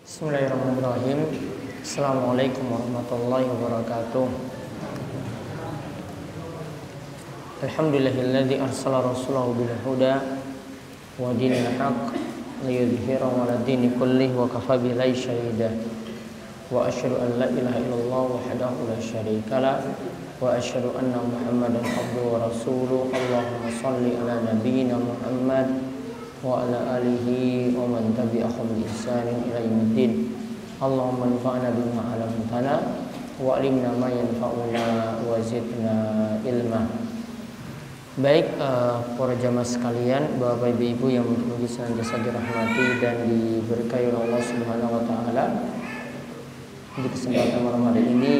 Bismillahirrahmanirrahim. Assalamualaikum warahmatullahi wabarakatuh. Alhamdulillahilladzi arsala rasulahu bil huda wa dinil haqq liyudhhirahu 'ala dini kullih wa kafa billahi shahida. Wa asyhadu an la ilaha illallah wahdahu la syarika lah wa asyhadu anna Muhammadan abduhu wa rasuluh. Allahumma shalli ala nabiyyina Muhammad wa ala alihi wa man tabi'ahum bi ihsanin ila yaumiddin. Allahumma anfa'na bima 'allamtana wa 'allimna ma yanfa'una wa zidna ilma. Baik, para jamaah sekalian, Bapak Ibu yang mudah-mudahan senantiasa dirahmati dan diberkahi oleh Allah Subhanahu wa taala. Di kesempatan malam hari ini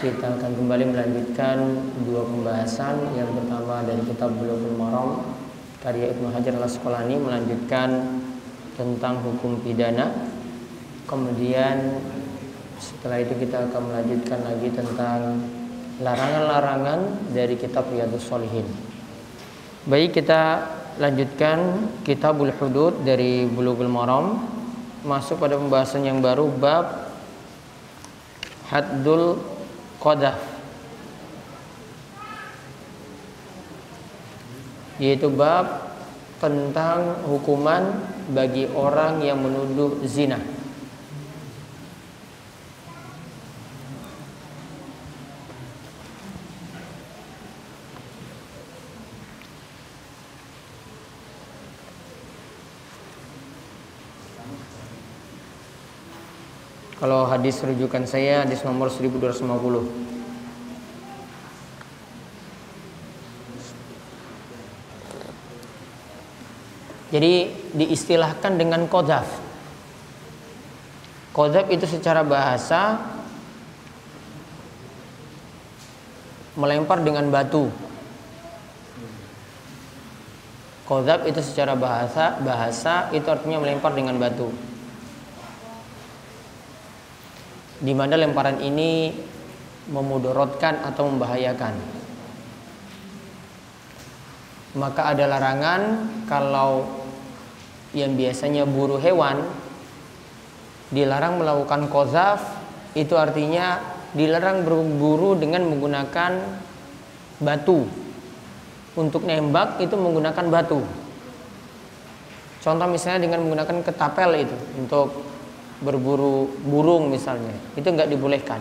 kita akan kembali melanjutkan dua pembahasan. Yang pertama dari kitab Bulughul Maram karya Ibnu Hajar Al-Asqalani, melanjutkan tentang hukum pidana. Kemudian setelah itu kita akan melanjutkan lagi tentang larangan-larangan dari kitab Riyadhus Shalihin. Baik, kita lanjutkan Kitabul Hudud dari Bulughul Maram, masuk pada pembahasan yang baru, bab Haddul Qadhaf, yaitu bab tentang hukuman bagi orang yang menuduh zina. Kalau hadis rujukan saya hadis nomor 1250. Jadi diistilahkan dengan qadhaf. Qadhaf itu secara bahasa melempar dengan batu. Qadhaf itu secara bahasa itu artinya melempar dengan batu. Di mana lemparan ini memudaratkan atau membahayakan. Maka ada larangan kalau yang biasanya buru hewan dilarang melakukan qadhaf, itu artinya dilarang berburu dengan menggunakan batu. Untuk nembak itu menggunakan batu. Contoh misalnya dengan menggunakan ketapel itu untuk berburu burung misalnya, itu enggak dibolehkan.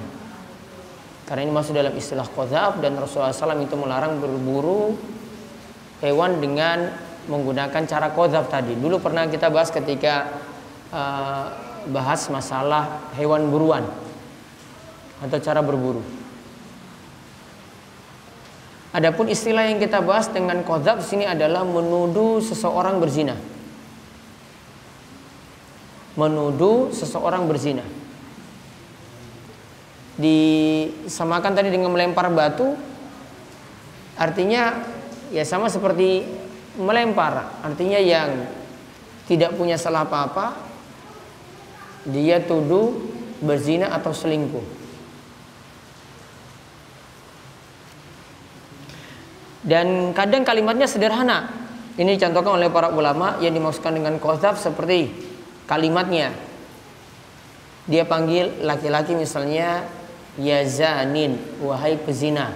Karena ini masuk dalam istilah qadhaf, dan Rasulullah SAW itu melarang berburu hewan dengan menggunakan cara qadhaf tadi. Dulu pernah kita bahas ketika bahas masalah hewan buruan atau cara berburu. Adapun istilah yang kita bahas dengan qadhaf sini adalah menuduh seseorang berzina. Menuduh seseorang berzina. Disamakan tadi dengan melempar batu, artinya ya sama seperti melempar, artinya yang tidak punya salah apa-apa dia tuduh berzina atau selingkuh. Dan kadang kalimatnya sederhana. Ini dicontohkan oleh para ulama yang dimaksudkan dengan qadhaf seperti kalimatnya. Dia panggil laki-laki misalnya, ya zanin, wahai pezina.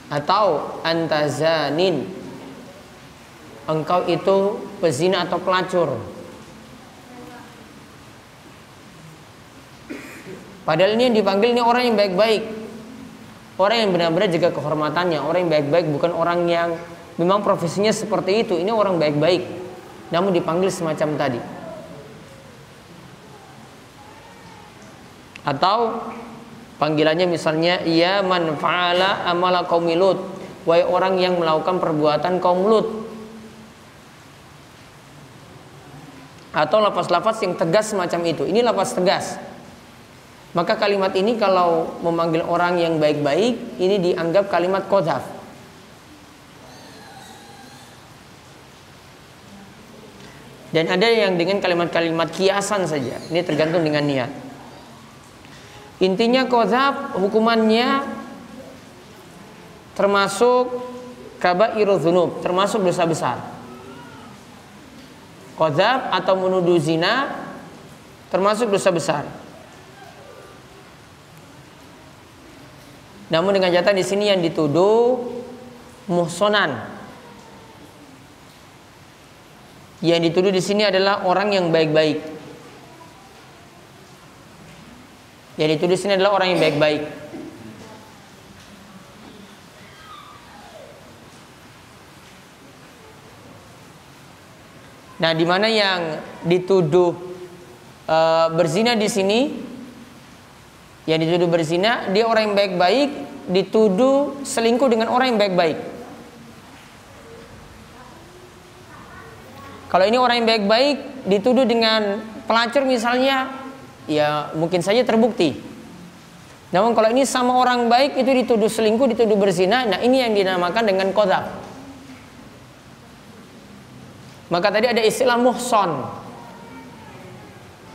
Atau anta zanin, engkau itu pezina atau pelacur. Padahal ini yang dipanggil ini orang yang baik-baik, orang yang benar-benar jaga kehormatannya, orang yang baik-baik, bukan orang yang memang profesinya seperti itu. Ini orang baik-baik, namun dipanggil semacam tadi. Atau panggilannya misalnya, ya man fa'ala amala qaumi Lut, wahai orang yang melakukan perbuatan kaum Lut. Atau lafaz-lafaz yang tegas semacam itu. Ini lafaz tegas. Maka kalimat ini kalau memanggil orang yang baik-baik, ini dianggap kalimat qadhaf. Dan ada yang dengan kalimat-kalimat kiasan saja. Ini tergantung dengan niat. Intinya qadhaf hukumannya termasuk kabairudz dzunub, termasuk dosa besar. qadzaf atau menuduh zina termasuk dosa besar. Namun dengan catatan di sini yang dituduh muhsonan. Yang dituduh di sini adalah orang yang baik-baik. Yang dituduh di sini adalah orang yang baik-baik. Nah, di mana yang dituduh berzina di sini, yang dituduh berzina, dia orang yang baik-baik, dituduh selingkuh dengan orang yang baik-baik. Kalau ini orang yang baik-baik dituduh dengan pelacur misalnya, ya mungkin saja terbukti. Namun kalau ini sama orang baik itu dituduh selingkuh, dituduh berzina, nah ini yang dinamakan dengan qadzaf. Maka tadi ada istilah muhson.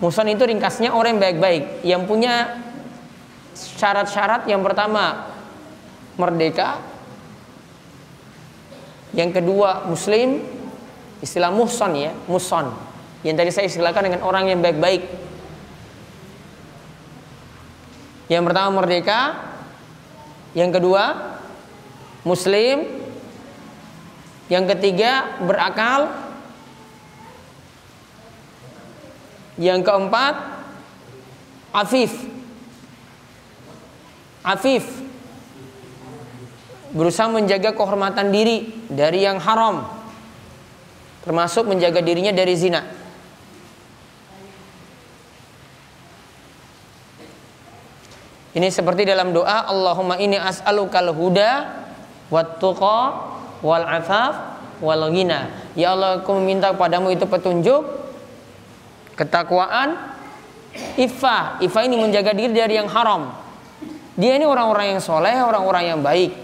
Muhson itu ringkasnya orang yang baik-baik, yang punya syarat-syarat. Yang pertama merdeka, yang kedua muslim. Istilah muhson ya, muhson, yang tadi saya istilahkan dengan orang yang baik-baik. Yang pertama merdeka, yang kedua muslim, yang ketiga berakal, yang keempat afif. Afif, berusaha menjaga kehormatan diri dari yang haram, termasuk menjaga dirinya dari zina. Ini seperti dalam doa, Allahumma inni as'alukal huda wat tuqa wal afaf wal ghina. Ya Allah, aku meminta padamu itu petunjuk, ketakwaan, iffah. Iffah ini menjaga diri dari yang haram. Dia ini orang-orang yang soleh, orang-orang yang baik.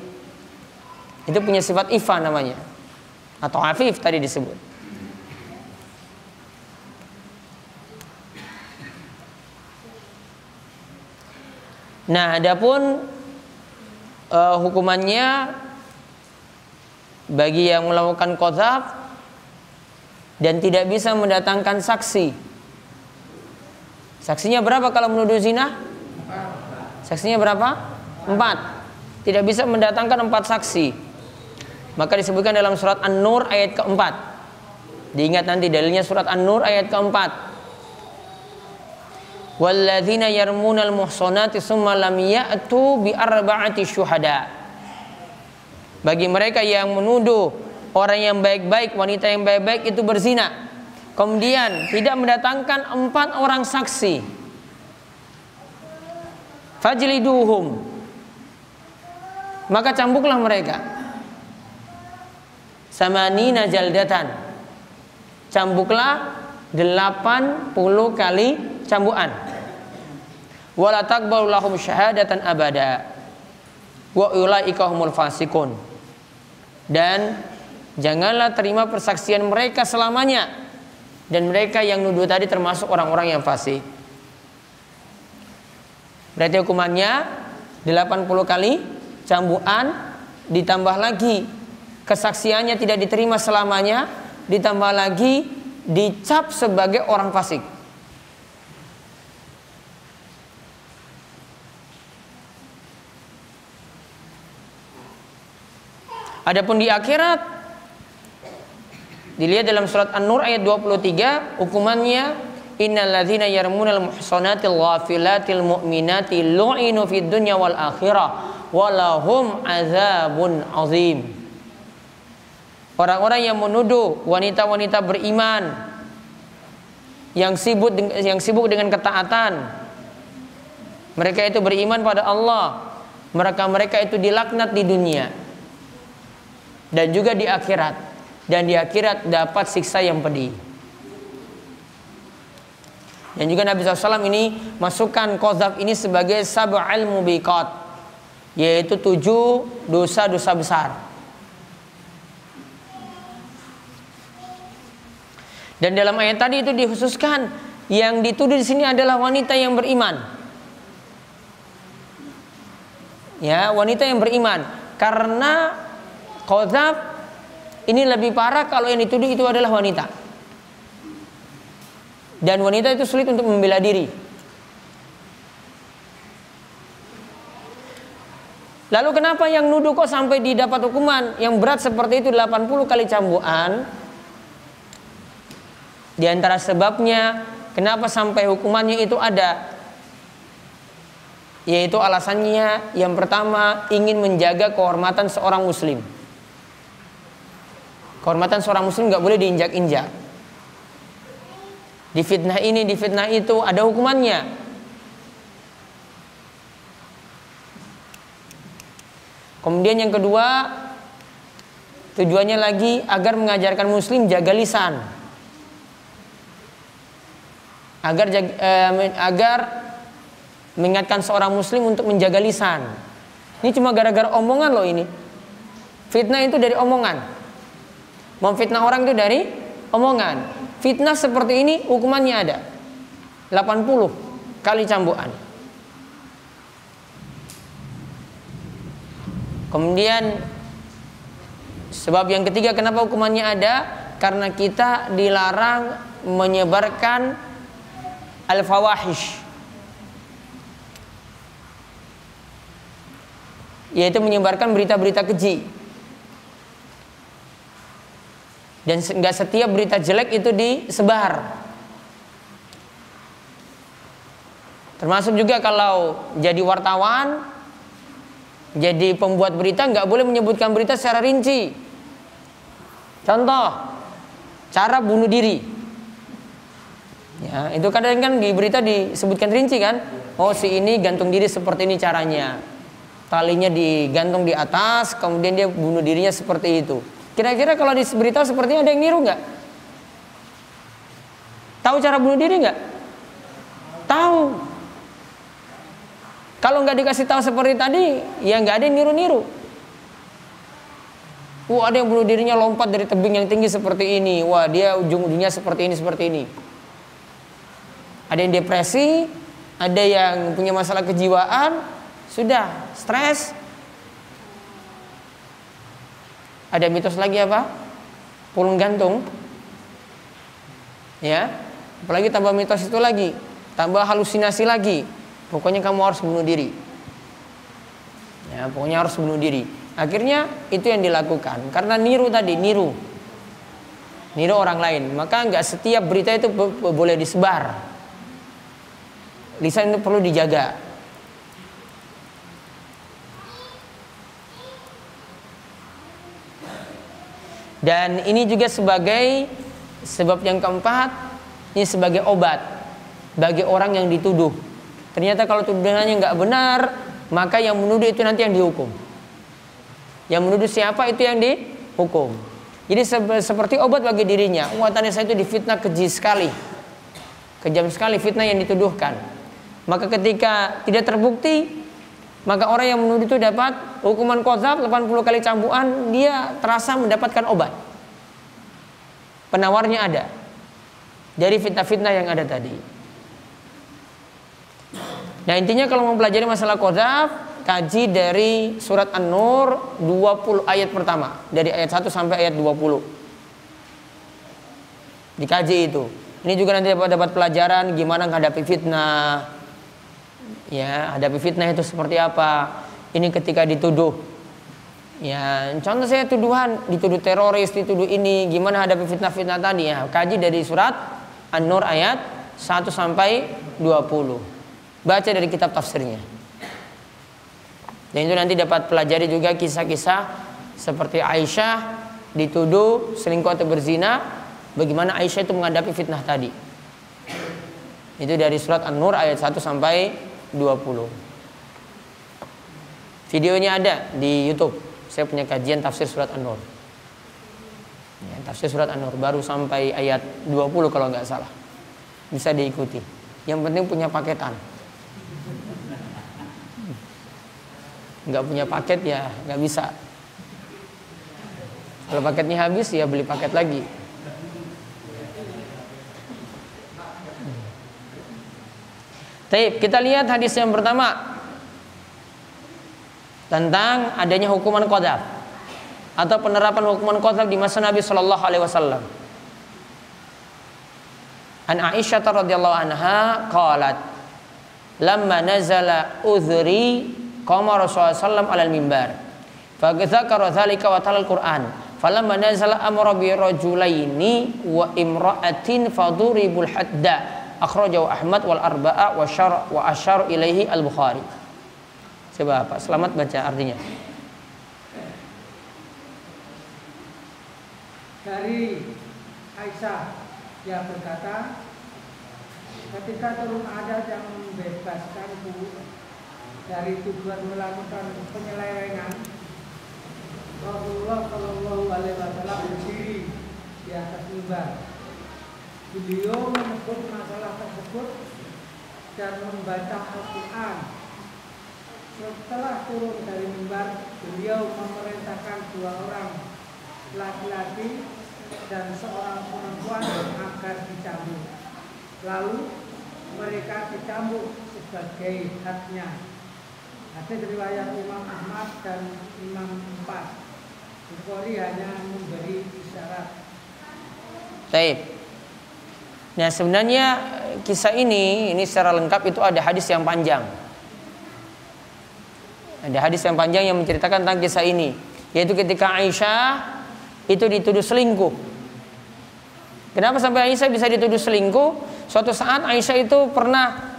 Itu punya sifat iffah namanya, atau afif tadi disebut. Nah, adapun hukumannya bagi yang melakukan qadzaf dan tidak bisa mendatangkan saksi. Saksinya berapa kalau menuduh zina? Saksinya berapa? 4. Tidak bisa mendatangkan 4 saksi. Maka disebutkan dalam surat An-Nur ayat keempat. Diingat nanti dalilnya surat An-Nur ayat keempat. Walladzina yarmunal muhsanati tsumma lam ya'tu bi arba'ati syuhada. Bagi mereka yang menuduh orang yang baik-baik, wanita yang baik-baik itu berzina, kemudian tidak mendatangkan 4 orang saksi, fajliduhum, maka cambuklah mereka. Samanina jaldatan, cambuklah 80 kali cambukan. Wala taqbalu lahum syahadatan abada wa ulaika humul fasikun. Dan janganlah terima persaksian mereka selamanya, dan mereka yang nuduh tadi termasuk orang-orang yang fasik. Berarti hukumannya 80 kali cambukan, ditambah lagi kesaksiannya tidak diterima selamanya, ditambah lagi dicap sebagai orang fasik. Adapun di akhirat, dilihat dalam surat An-Nur ayat 23, hukumannya innal ladzina yarmunal muhsanatil ghafilatil mu'minati lu'inu fid dunya wal akhirah walahum azabun azim. Orang-orang yang menuduh wanita-wanita beriman yang sibuk dengan ketaatan, mereka itu beriman pada Allah, mereka itu dilaknat di dunia dan juga di akhirat, dan di akhirat dapat siksa yang pedih. Dan juga Nabi SAW ini masukkan qadzaf ini sebagai sab'al mubiqat, yaitu 7 dosa-dosa besar. Dan dalam ayat tadi itu dikhususkan yang dituduh di sini adalah wanita yang beriman. Ya, wanita yang beriman, karena qadzaf ini lebih parah kalau yang dituduh itu adalah wanita. Dan wanita itu sulit untuk membela diri. Lalu kenapa yang nuduh kok sampai didapat hukuman yang berat seperti itu 80 kali cambukan? Di antara sebabnya kenapa sampai hukumannya itu ada, yaitu alasannya yang pertama ingin menjaga kehormatan seorang muslim. Kehormatan seorang muslim gak boleh diinjak-injak. Di fitnah ini, di fitnah itu ada hukumannya. Kemudian yang kedua, tujuannya lagi agar mengajarkan muslim jaga lisan. Agar mengingatkan seorang muslim untuk menjaga lisan. Ini cuma gara-gara omongan loh ini. Fitnah itu dari omongan. Memfitnah orang itu dari omongan. Fitnah seperti ini hukumannya ada 80 kali cambukan. Kemudian sebab yang ketiga kenapa hukumannya ada, karena kita dilarang menyebarkan al-fawahish, yaitu menyebarkan berita-berita keji. Dan enggak setiap berita jelek itu disebar. Termasuk juga kalau jadi wartawan, jadi pembuat berita nggak boleh menyebutkan berita secara rinci. Contoh, cara bunuh diri. Ya, itu kadang kan di berita disebutkan rinci kan. Oh, si ini gantung diri seperti ini caranya. Talinya digantung di atas, kemudian dia bunuh dirinya seperti itu. Kira-kira kalau di berita seperti ini ada yang niru nggak? Tahu cara bunuh diri nggak? Tahu. Kalau nggak dikasih tahu seperti tadi, ya nggak ada yang niru-niru. Wah, ada yang bunuh dirinya lompat dari tebing yang tinggi seperti ini. Wah, dia ujung-ujungnya seperti ini, seperti ini. Ada yang depresi, ada yang punya masalah kejiwaan, sudah stres. Ada mitos lagi apa? Pulung gantung. Ya, apalagi tambah mitos itu lagi, tambah halusinasi lagi. Pokoknya kamu harus bunuh diri. Ya, pokoknya harus bunuh diri. Akhirnya itu yang dilakukan karena niru tadi, niru orang lain. Maka nggak setiap berita itu boleh disebar. Lisan itu perlu dijaga. Dan ini juga sebagai sebab yang keempat, ini sebagai obat bagi orang yang dituduh. Ternyata kalau tuduhannya nggak benar, maka yang menuduh itu nanti yang dihukum. Yang menuduh siapa itu yang dihukum. Jadi seperti obat bagi dirinya. Tanya saya itu difitnah keji sekali, kejam sekali fitnah yang dituduhkan. Maka ketika tidak terbukti, maka orang yang menuduh itu dapat hukuman qadzaf 80 kali cambukan. Dia terasa mendapatkan obat. Penawarnya ada dari fitnah-fitnah yang ada tadi. Nah, intinya kalau mempelajari masalah qadzaf, kaji dari surat An-Nur 20 ayat pertama, dari ayat 1 sampai ayat 20. Dikaji itu. Ini juga nanti dapat pelajaran gimana menghadapi fitnah. Ya, hadapi fitnah itu seperti apa. Ini ketika dituduh. Ya, contoh saya tuduhan, dituduh teroris, dituduh ini, gimana hadapi fitnah-fitnah tadi ya. Kaji dari surat An-Nur ayat 1 sampai 20. Baca dari kitab tafsirnya. Dan itu nanti dapat pelajari juga kisah-kisah seperti Aisyah dituduh selingkuh atau berzina, bagaimana Aisyah itu menghadapi fitnah tadi. Itu dari surat An-Nur ayat 1 sampai 20. Videonya ada di YouTube. Saya punya kajian tafsir surat An-Nur. Ya, tafsir surat An-Nur baru sampai ayat 20 kalau nggak salah. Bisa diikuti. Yang penting punya paketan. Nggak punya paket ya nggak bisa. Kalau paketnya habis ya beli paket lagi. Baik, kita lihat hadis yang pertama tentang adanya hukuman qadzaf atau penerapan hukuman qadzaf di masa Nabi Shallallahu Alaihi Wasallam. An Aisyah radhiyallahu anha qalat lamma nazala udhri qama Rasulullah sallallahu alaihi mimbar fa dzakara dzalika wa talal Qur'an falamma nazala amra bi rajulaini wa imra'atin faduribul hadda akhrajahu Ahmad wal arba'a wa asyara ilaihi al-Bukhari. Coba Pak Selamat baca artinya. Dari Aisyah yang berkata, ketika turun ayat yang membebaskanku dari tujuan melakukan penyelewengan, Rasulullah Shallallahu Alaihi Wasallam berdiri di atas mimbar. Beliau menyebut masalah tersebut dan membaca Al-Quran. Setelah turun dari mimbar, beliau memerintahkan 2 orang laki-laki dan seorang perempuan agar dicambuk. Lalu mereka dicambuk sebagai haknya. Hadis riwayat Imam Ahmad dan Imam Empat. Bukhari hanya memberi isyarat. Baik. Nah sebenarnya kisah ini secara lengkap itu ada hadis yang panjang. Ada hadis yang panjang yang menceritakan tentang kisah ini, yaitu ketika Aisyah itu dituduh selingkuh. Kenapa sampai Aisyah bisa dituduh selingkuh? Suatu saat Aisyah itu pernah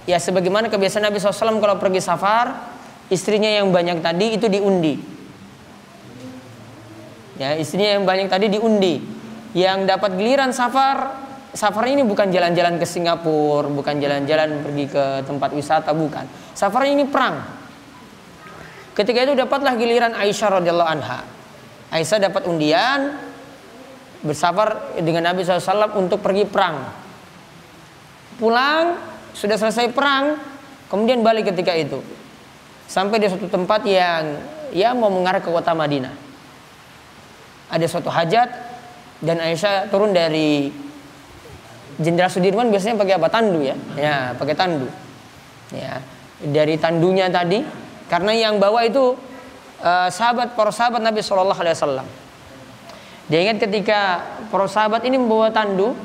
ya sebagaimana kebiasaan Nabi SAW kalau pergi safar, istrinya yang banyak tadi itu diundi. Ya, istrinya yang banyak tadi diundi. Yang dapat giliran safarnya ini bukan jalan-jalan ke Singapura, bukan jalan-jalan pergi ke tempat wisata, bukan. Safarnya ini perang. Ketika itu dapatlah giliran Aisyah radhiyallahu anha. Aisyah dapat undian bersafar dengan Nabi SAW untuk pergi perang. Pulang sudah selesai perang, kemudian balik ketika itu sampai di suatu tempat yang mau mengarah ke kota Madinah. Ada suatu hajat dan Aisyah turun dari Jenderal Sudirman biasanya pakai apa? Tandu ya. Ya, pakai tandu. Ya, dari tandunya tadi karena yang bawa itu para sahabat Nabi Shallallahu Alaihi Wasallam. Dia ingat ketika para sahabat ini membawa tandu,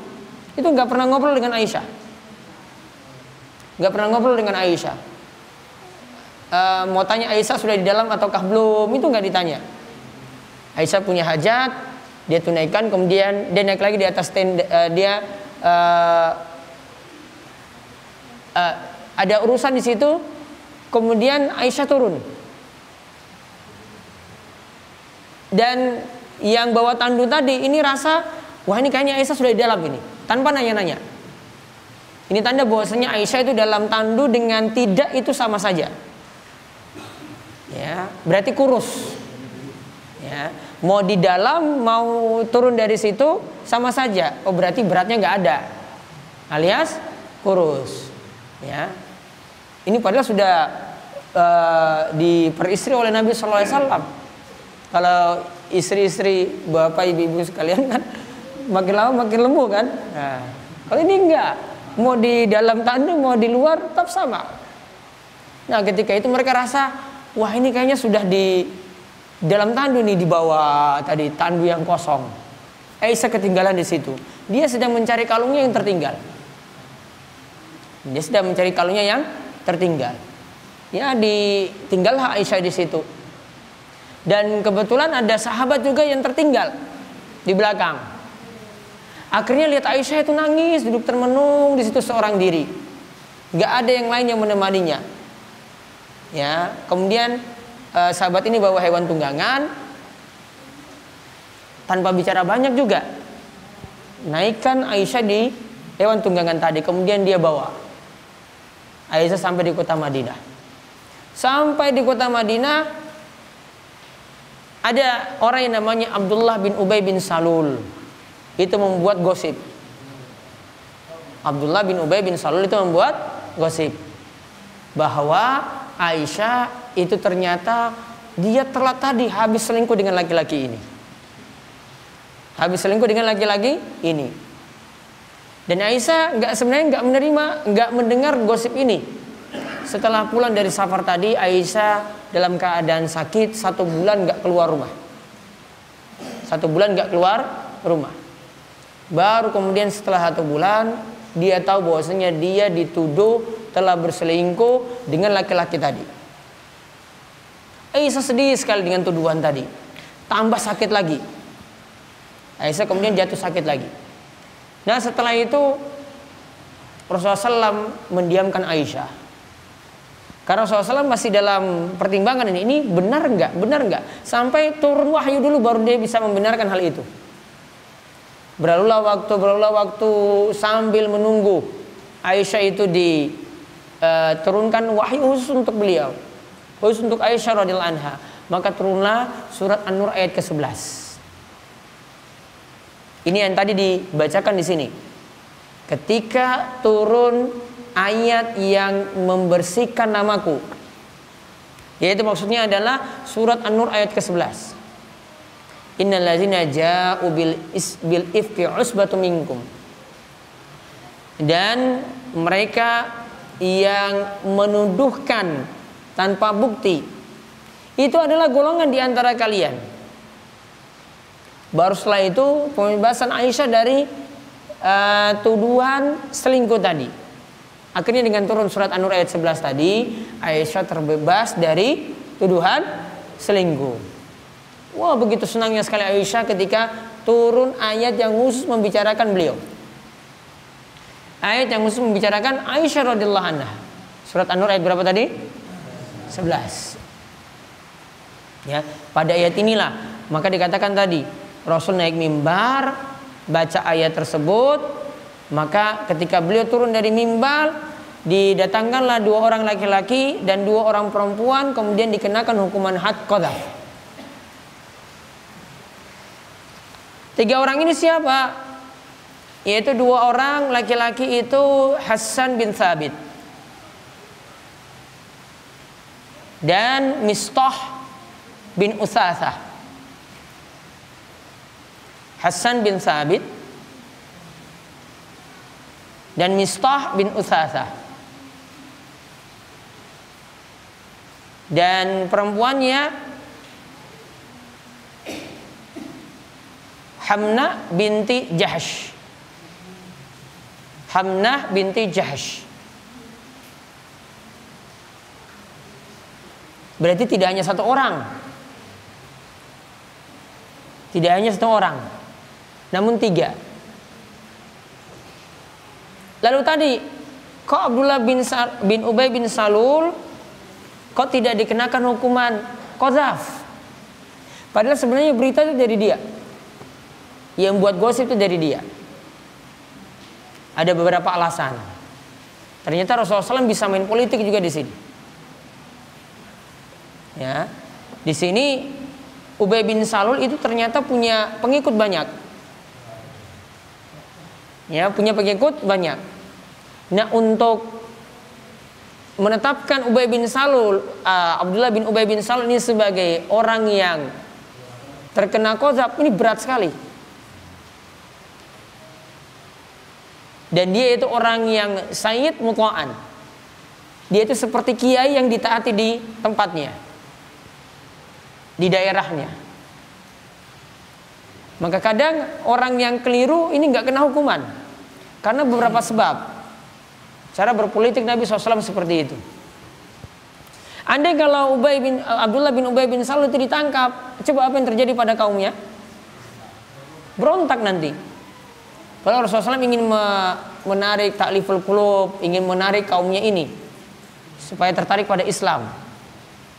itu nggak pernah ngobrol dengan Aisyah, nggak pernah ngobrol dengan Aisyah. Mau tanya Aisyah sudah di dalam ataukah belum, itu nggak ditanya. Aisyah punya hajat, dia tunaikan, kemudian dia naik lagi di atas tenda, ada urusan di situ, kemudian Aisyah turun. Dan yang bawa tandu tadi ini rasa, wah ini kayaknya Aisyah sudah di dalam ini, tanpa nanya-nanya. Ini tanda bahwasanya Aisyah itu dalam tandu dengan tidak itu sama saja. Ya, berarti kurus. Ya, mau di dalam mau turun dari situ sama saja. Oh berarti beratnya nggak ada, alias kurus. Ya, ini padahal sudah diperistri oleh Nabi Sallallahu Alaihi Wasallam. Kalau istri-istri bapak ibu-ibu sekalian kan makin lama makin lemu kan. Nah, kalau ini enggak, mau di dalam tandu mau di luar tetap sama. Nah ketika itu mereka rasa, wah ini kayaknya sudah di dalam tandu nih, di bawah tadi tandu yang kosong. Aisyah ketinggalan di situ. Dia sedang mencari kalungnya yang tertinggal. Dia sedang mencari kalungnya yang tertinggal. Ya, ditinggallah Aisyah di situ. Dan kebetulan ada sahabat juga yang tertinggal di belakang. Akhirnya lihat Aisyah itu nangis, duduk termenung di situ seorang diri. Gak ada yang lain yang menemaninya. Ya, kemudian sahabat ini bawa hewan tunggangan, tanpa bicara banyak juga naikkan Aisyah di hewan tunggangan tadi, kemudian dia bawa Aisyah sampai di kota Madinah. Sampai di kota Madinah ada orang yang namanya Abdullah bin Ubay bin Salul, itu membuat gosip. Abdullah bin Ubay bin Salul itu membuat gosip bahwa Aisyah itu ternyata dia telah tadi habis selingkuh dengan laki-laki ini. Habis selingkuh dengan laki-laki ini. Dan Aisyah sebenarnya nggak mendengar gosip ini. Setelah pulang dari safar tadi, Aisyah dalam keadaan sakit 1 bulan nggak keluar rumah. 1 bulan nggak keluar rumah. Baru kemudian setelah 1 bulan dia tahu bahwasanya dia dituduh telah berselingkuh dengan laki-laki tadi. Aisyah sedih sekali dengan tuduhan tadi. Tambah sakit lagi. Aisyah kemudian jatuh sakit lagi. Nah setelah itu Rasulullah SAW mendiamkan Aisyah. Karena Rasulullah SAW masih dalam pertimbangan ini benar enggak, benar enggak. Sampai turun wahyu dulu baru dia bisa membenarkan hal itu. Berlalulah waktu sambil menunggu Aisyah itu diturunkan wahyu khusus untuk beliau, khusus untuk Aisyah radhiyallahu anha. Maka turunlah surat An-Nur ayat ke-11. Ini yang tadi dibacakan di sini. Ketika turun ayat yang membersihkan namaku, yaitu maksudnya adalah surat An-Nur ayat ke-11. Innal ladzina ja'u bil ifki usbatum minkum. Dan mereka yang menuduhkan tanpa bukti itu adalah golongan di antara kalian. Baru setelah itu pembebasan Aisyah dari tuduhan selingkuh tadi. Akhirnya dengan turun surat An-Nur ayat 11 tadi, Aisyah terbebas dari tuduhan selingkuh. Wah, begitu senangnya sekali Aisyah ketika turun ayat yang khusus membicarakan beliau. Ayat yang khusus membicarakan Aisyah radhiyallahu anha. Surat An-Nur ayat berapa tadi? 11. Ya, pada ayat inilah maka dikatakan tadi Rasul naik mimbar baca ayat tersebut, maka ketika beliau turun dari mimbar didatangkanlah 2 orang laki-laki dan 2 orang perempuan, kemudian dikenakan hukuman had qadhaf. 3 orang ini siapa? Yaitu 2 orang laki-laki itu Hassan bin Thabit dan Mistah bin Utsasah. Hassan bin Thabit dan Mistah bin Utsasah. Dan perempuannya Hamnah binti Jahsh. Hamnah binti Jahsh. Berarti tidak hanya 1 orang. Tidak hanya 1 orang, namun 3. Lalu tadi kok Abdullah bin Ubay bin Salul kok tidak dikenakan hukuman qadzaf? Padahal sebenarnya berita itu dari dia. Yang buat gosip itu dari dia. Ada beberapa alasan. Ternyata Rasulullah SAW bisa main politik juga di sini. Ya, di sini Ubay bin Salul itu ternyata punya pengikut banyak. Ya, punya pengikut banyak. Nah, untuk menetapkan Ubay bin Salul, Abdullah bin Ubay bin Salul ini sebagai orang yang terkena qadzaf, ini berat sekali. Dan dia itu orang yang sayyid mutla'an. Dia itu seperti kiai yang ditaati di tempatnya, di daerahnya. Maka kadang orang yang keliru ini nggak kena hukuman karena beberapa sebab. Cara berpolitik Nabi SAW seperti itu. Andai kalau Abdullah bin Ubay bin Salul itu ditangkap, coba apa yang terjadi pada kaumnya? Berontak nanti. Kalau Rasulullah SAW ingin menarik ta'liful qulub, ingin menarik kaumnya ini supaya tertarik pada Islam.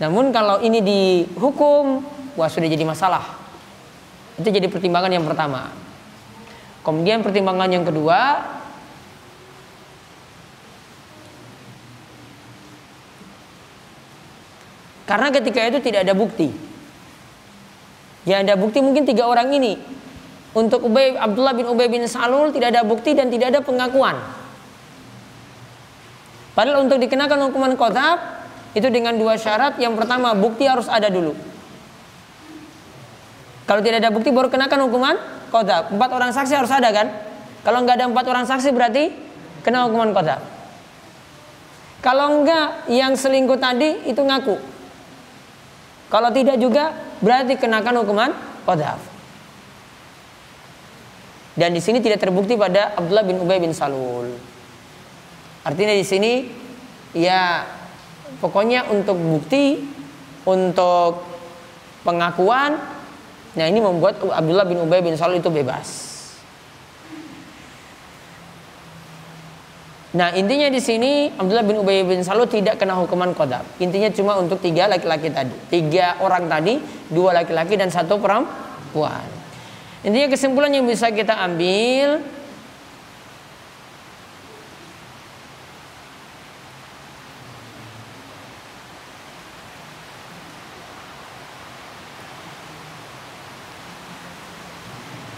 Namun kalau ini dihukum, wah sudah jadi masalah. Itu jadi pertimbangan yang pertama. Kemudian pertimbangan yang kedua, karena ketika itu tidak ada bukti. Ya ada bukti mungkin 3 orang ini. Untuk Abdullah bin Ubay bin Salul tidak ada bukti dan tidak ada pengakuan. Padahal untuk dikenakan hukuman qadzaf itu dengan 2 syarat. Yang pertama, bukti harus ada dulu. Kalau tidak ada bukti baru kenakan hukuman qadzaf. 4 orang saksi harus ada kan? Kalau nggak ada 4 orang saksi berarti kena hukuman qadzaf. Kalau enggak, yang selingkuh tadi itu ngaku. Kalau tidak juga berarti kenakan hukuman qadzaf. Dan di sini tidak terbukti pada Abdullah bin Ubay bin Salul. Artinya di sini ya pokoknya untuk bukti, untuk pengakuan, nah ini membuat Abdullah bin Ubay bin Salul itu bebas. Nah intinya di sini Abdullah bin Ubay bin Salul tidak kena hukuman qadzaf. Intinya cuma untuk 3 laki-laki tadi, 3 orang tadi, 2 laki-laki dan 1 perempuan. Intinya kesimpulan yang bisa kita ambil,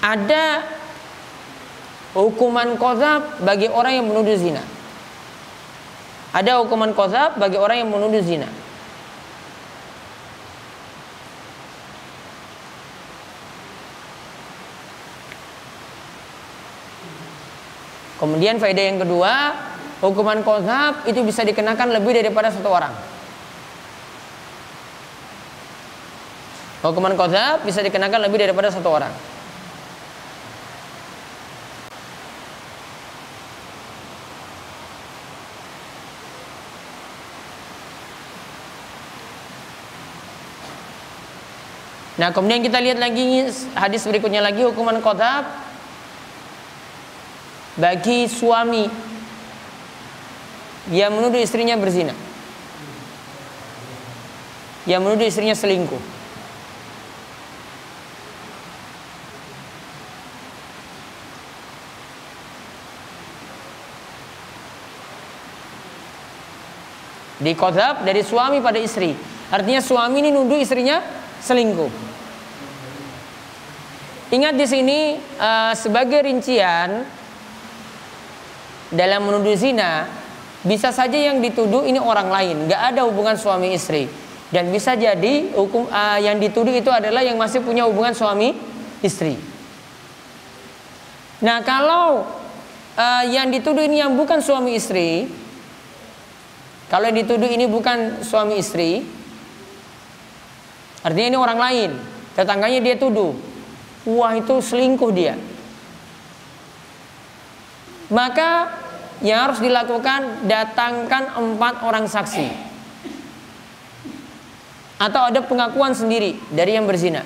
ada hukuman qadzaf bagi orang yang menuduh zina. Ada hukuman qadzaf bagi orang yang menuduh zina. Kemudian faedah yang kedua, hukuman qadzaf itu bisa dikenakan lebih daripada 1 orang. Hukuman qadzaf bisa dikenakan lebih daripada 1 orang. Nah kemudian kita lihat lagi hadis berikutnya lagi, hukuman qadzaf bagi suami yang menuduh istrinya berzina, yang menuduh istrinya selingkuh. Di qadzaf dari suami pada istri, artinya suami ini nuduh istrinya selingkuh. Ingat di sini sebagai rincian dalam menuduh zina, bisa saja yang dituduh ini orang lain, nggak ada hubungan suami istri, dan bisa jadi hukum yang dituduh itu adalah yang masih punya hubungan suami istri. Nah kalau yang dituduh ini yang bukan suami istri, kalau yang dituduh ini bukan suami istri, artinya ini orang lain, tetangganya dia tuduh, wah itu selingkuh dia, maka yang harus dilakukan, datangkan 4 orang saksi atau ada pengakuan sendiri dari yang berzina.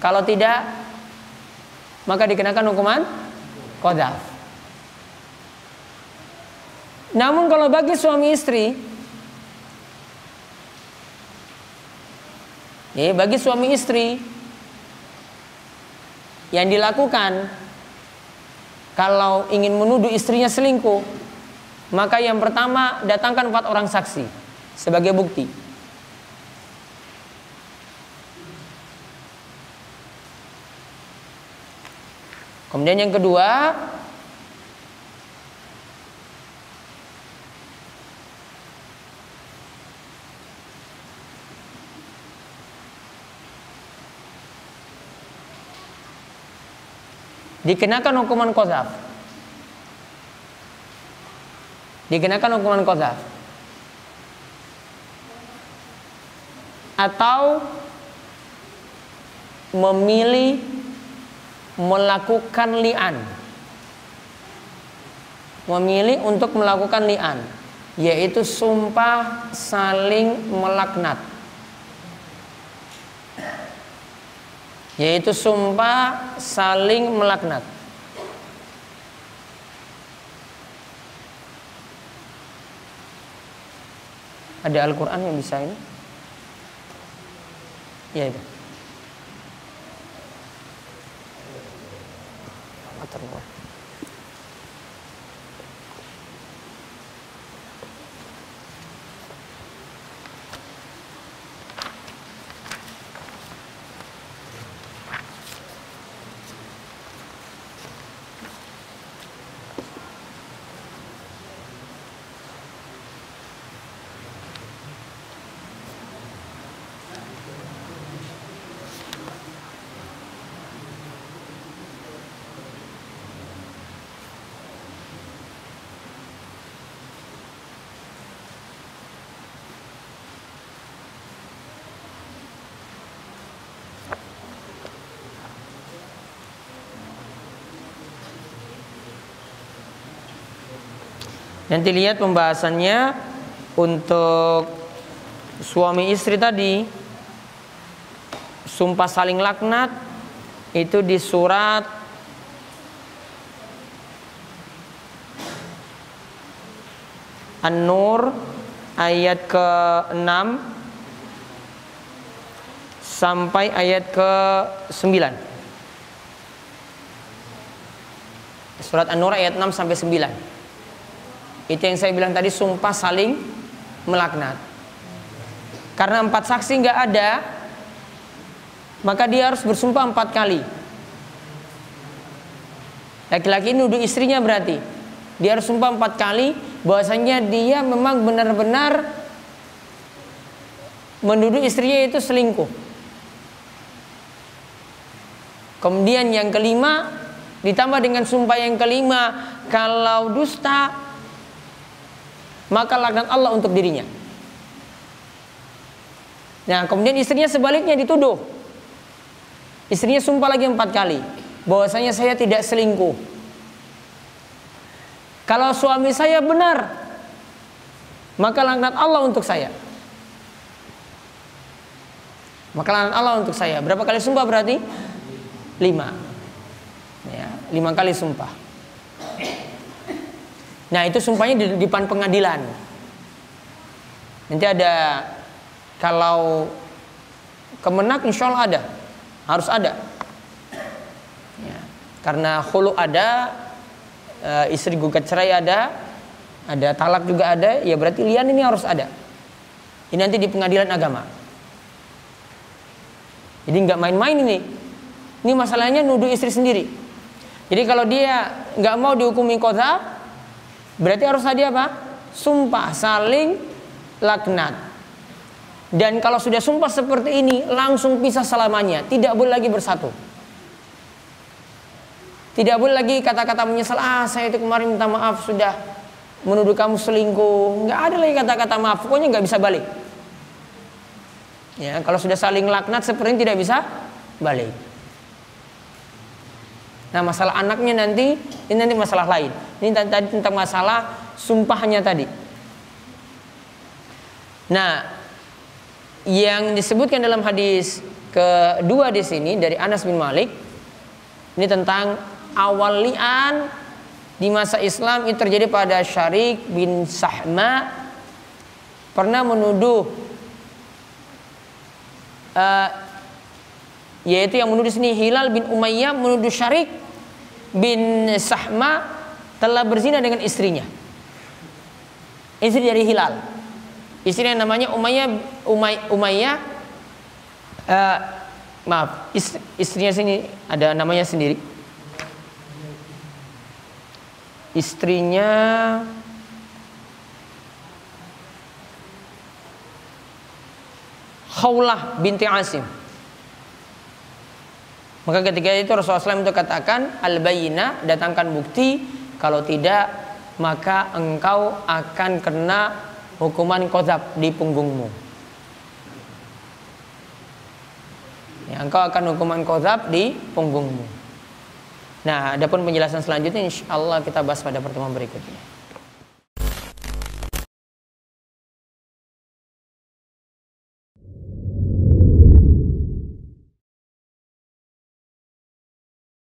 Kalau tidak, maka dikenakan hukuman qadzaf. Namun kalau bagi suami istri, bagi suami istri yang dilakukan kalau ingin menuduh istrinya selingkuh, maka yang pertama datangkan 4 orang saksi sebagai bukti. Kemudian yang kedua, dikenakan hukuman qadzaf. Dikenakan hukuman qadzaf. Atau memilih melakukan li'an. Memilih untuk melakukan li'an, yaitu sumpah saling melaknat. Yaitu sumpah saling melaknat. Ada Al-Quran yang bisa ini? Ya itu. Nanti lihat pembahasannya untuk suami istri tadi, sumpah saling laknat itu di surat An-Nur ayat ke-6 sampai ayat ke-9. Surat An-Nur ayat 6 sampai 9. Itu yang saya bilang tadi, sumpah saling melaknat. Karena 4 saksi nggak ada, maka dia harus bersumpah 4 kali. Laki-laki ini nuduh istrinya, berarti dia harus sumpah 4 kali bahwasanya dia memang benar-benar menuduh istrinya itu selingkuh. Kemudian yang kelima, ditambah dengan sumpah yang kelima, kalau dusta maka laknat Allah untuk dirinya. Nah, kemudian istrinya sebaliknya dituduh. Istrinya sumpah lagi 4 kali bahwasanya saya tidak selingkuh. Kalau suami saya benar, maka laknat Allah untuk saya. Maka laknat Allah untuk saya. Berapa kali sumpah berarti? 5. Ya, 5 kali sumpah. Nah, itu sumpahnya di depan pengadilan. Nanti ada, kalau kemenak insya Allah ada, harus ada. Ya, karena khulu ada, istri gugat cerai ada talak juga ada, ya berarti lian ini harus ada. Ini nanti di pengadilan agama. Jadi nggak main-main ini. Ini masalahnya nuduh istri sendiri. Jadi kalau dia nggak mau dihukumi qadha, berarti harus tadi apa? Sumpah saling laknat. Dan kalau sudah sumpah seperti ini, langsung pisah selamanya, tidak boleh lagi bersatu. Tidak boleh lagi kata-kata menyesal, saya itu kemarin minta maaf sudah menuduh kamu selingkuh. Nggak ada lagi kata-kata maaf, pokoknya nggak bisa balik. Ya, kalau sudah saling laknat seperti ini tidak bisa balik. Nah, masalah anaknya nanti, ini nanti masalah lain. Ini tadi tentang masalah sumpahnya tadi. Nah, yang disebutkan dalam hadis kedua di sini dari Anas bin Malik, ini tentang awal li'an di masa Islam itu terjadi pada Syarik bin Sahma, pernah menuduh yaitu yang menuduh sini Hilal bin Umayyah menuduh Syarik bin Sahma telah berzina dengan istrinya. Istri dari Hilal. Istrinya namanya Umayyah. Maaf, istrinya sini ada namanya sendiri. Istrinya Khawlah binti Asim. Maka ketika itu Rasulullah SAW itu katakan, al-bayyinah, datangkan bukti, kalau tidak maka engkau akan kena hukuman qadzaf di punggungmu. Ya, engkau akan hukuman qadzaf di punggungmu. Nah, adapun penjelasan selanjutnya insyaallah kita bahas pada pertemuan berikutnya.